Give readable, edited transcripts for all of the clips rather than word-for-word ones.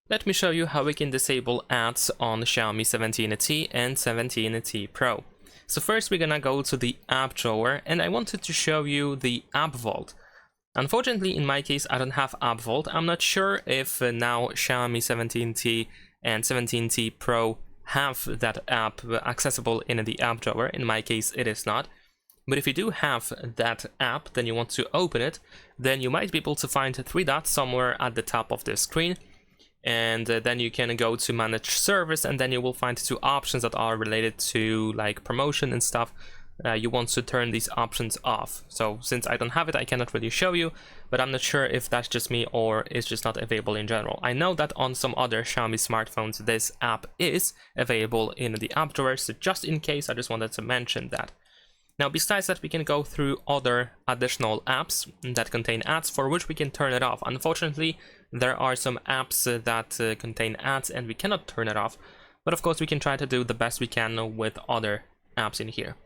Let me show you how we can disable ads on Xiaomi 17T and 17T Pro. So first we're gonna go to the app drawer, and I wanted to show you the app vault. Unfortunately, in my case, I don't have app vault. I'm not sure if now Xiaomi 17T and 17T Pro have that app accessible in the app drawer. In my case, it is not. But if you do have that app, then you want to open it, then you might be able to find three dots somewhere at the top of the screen. And then you can go to manage service, and then you will find two options that are related to like promotion and stuff. You want to turn these options off. So since I don't have it, I cannot really show you, but I'm not sure if that's just me or it's just not available in general. I know that on some other Xiaomi smartphones this app is available in the app drawer, so just in case I just wanted to mention that. Now, besides that, we can go through other additional apps that contain ads for which we can turn it off. Unfortunately, there are some apps that contain ads and we cannot turn it off, but of course we can try to do the best we can with other apps in here.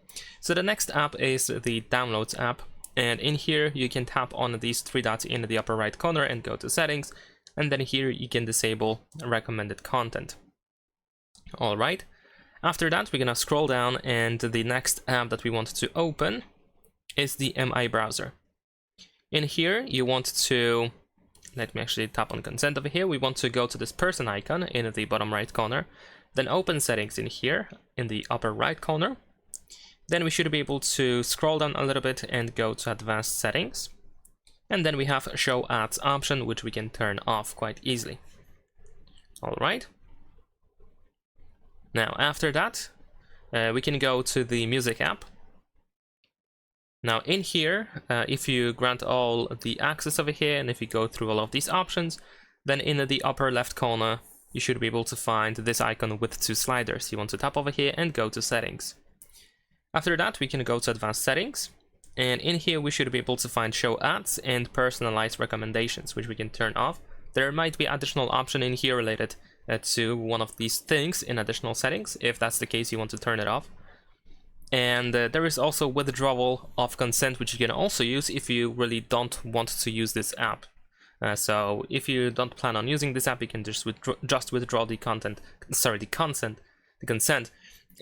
So the next app is the Downloads app, and in here you can tap on these three dots in the upper right corner and go to Settings, and then here you can disable recommended content. Alright. After that, we're gonna scroll down, and the next app that we want to open is the MI browser. In here, you want to, let me actually tap on consent over here. We want to go to this person icon in the bottom right corner, then open settings in here in the upper right corner. Then we should be able to scroll down a little bit and go to advanced settings. And then we have show ads option, which we can turn off quite easily. All right. Now, after that, we can go to the music app. Now, in here, if you grant all the access over here, and if you go through all of these options, then in the upper left corner, you should be able to find this icon with two sliders. You want to tap over here and go to settings. After that, we can go to advanced settings. And in here, we should be able to find show ads and personalized recommendations, which we can turn off. There might be additional option in here related to one of these things in additional settings. If that's the case, you want to turn it off. And there is also withdrawal of consent, which you can also use if you really don't want to use this app. So if you don't plan on using this app, you can just withdraw the consent,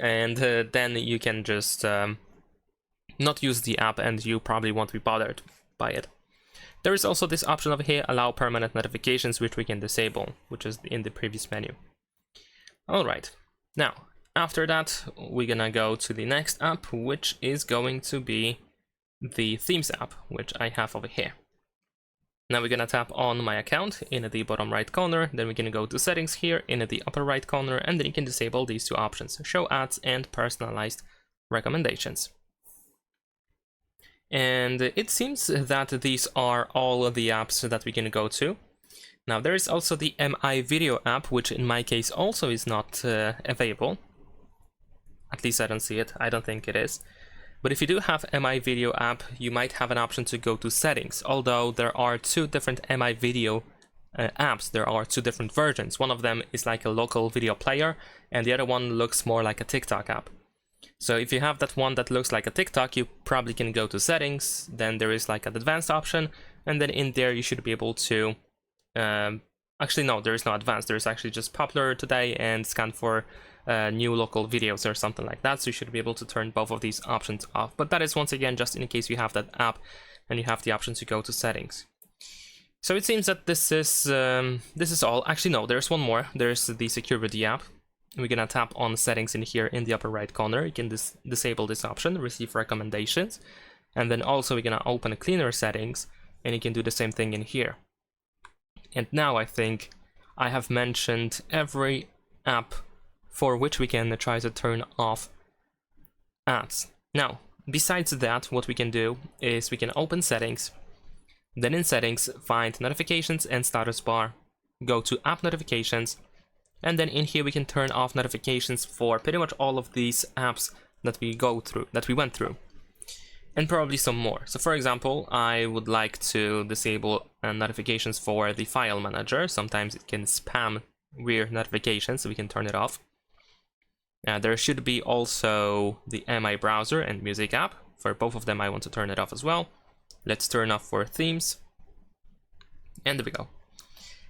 and then you can just not use the app, and you probably won't be bothered by it. There is also this option over here, allow permanent notifications, which we can disable, which is in the previous menu. Alright, now, after that, we're gonna go to the next app, which is going to be the Themes app, which I have over here. Now we're gonna tap on my account in the bottom right corner, then we're gonna go to settings here in the upper right corner, and then you can disable these two options, show ads and personalized recommendations. And it seems that these are all of the apps that we can go to. Now there is also the MI video app, which in my case also is not available. At least I don't see it. I don't think it is. But if you do have MI video app, you might have an option to go to settings. Although there are two different MI video apps, there are two different versions. One of them is like a local video player, and the other one looks more like a TikTok app. So if you have that one that looks like a TikTok, you probably can go to settings, then there is like an advanced option, and then in there you should be able to, actually no, there is no advanced, there is actually just popular today and scan for new local videos or something like that, so you should be able to turn both of these options off. But that is once again just in case you have that app and you have the option to go to settings. So it seems that this is all. Actually no, there's one more, there's the security app. We're gonna tap on settings in here in the upper right corner. You can disable this option, receive recommendations, and then also we're gonna open cleaner settings, and you can do the same thing in here. And now I think I have mentioned every app for which we can try to turn off ads. Now, besides that, what we can do is we can open settings, then in settings find notifications and status bar, go to app notifications, and then in here we can turn off notifications for pretty much all of these apps that we went through, and probably some more. So for example, I would like to disable notifications for the file manager. Sometimes it can spam weird notifications, so we can turn it off. There should be also the MI browser and music app. For both of them I want to turn it off as well. Let's turn off for themes, and there we go.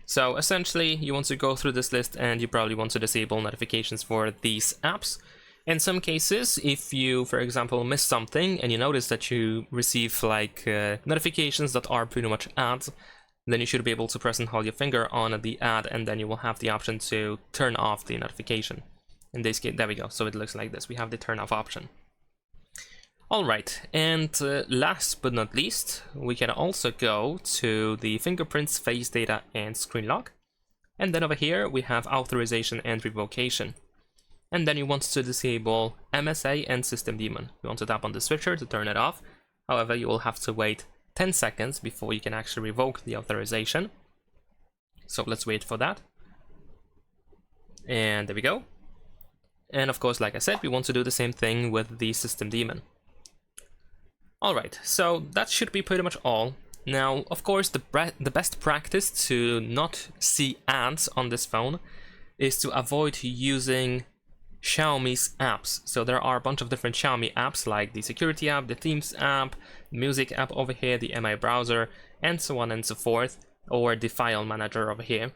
So essentially, you want to go through this list and you probably want to disable notifications for these apps. In some cases, if you, for example, miss something and you notice that you receive like notifications that are pretty much ads, then you should be able to press and hold your finger on the ad, and then you will have the option to turn off the notification. In this case, there we go. So it looks like this. We have the turn off option. Alright, and last but not least, we can also go to the fingerprints, face data, and screen lock. And then over here, we have authorization and revocation. And then you want to disable MSA and system daemon. You want to tap on the switcher to turn it off. However, you will have to wait 10 seconds before you can actually revoke the authorization. So let's wait for that. And there we go. And of course, like I said, we want to do the same thing with the system daemon. Alright, so that should be pretty much all. Now, of course, the best practice to not see ads on this phone is to avoid using Xiaomi's apps. So there are a bunch of different Xiaomi apps, like the security app, the themes app, music app over here, the MI browser, and so on and so forth, or the file manager over here.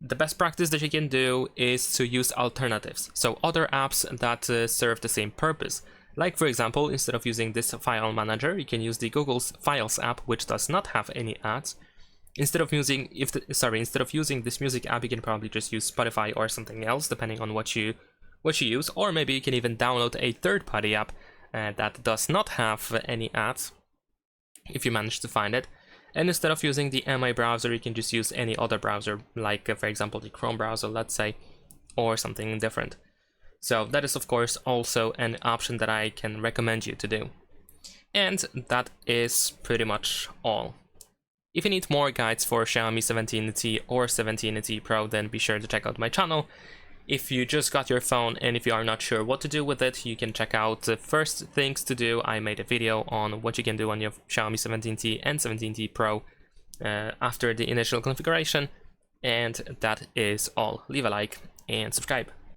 The best practice that you can do is to use alternatives, so other apps that serve the same purpose. Like, for example, instead of using this file manager, you can use the Google's Files app, which does not have any ads. Instead of using this music app, you can probably just use Spotify or something else, depending on what you use. Or maybe you can even download a third-party app that does not have any ads, if you manage to find it. And instead of using the MI browser, you can just use any other browser, like, for example, the Chrome browser, let's say, or something different. So that is, of course, also an option that I can recommend you to do. And that is pretty much all. If you need more guides for Xiaomi 17T or 17T Pro, then be sure to check out my channel. If you just got your phone and if you are not sure what to do with it, you can check out the first things to do. I made a video on what you can do on your Xiaomi 17T and 17T Pro after the initial configuration. And that is all. Leave a like and subscribe.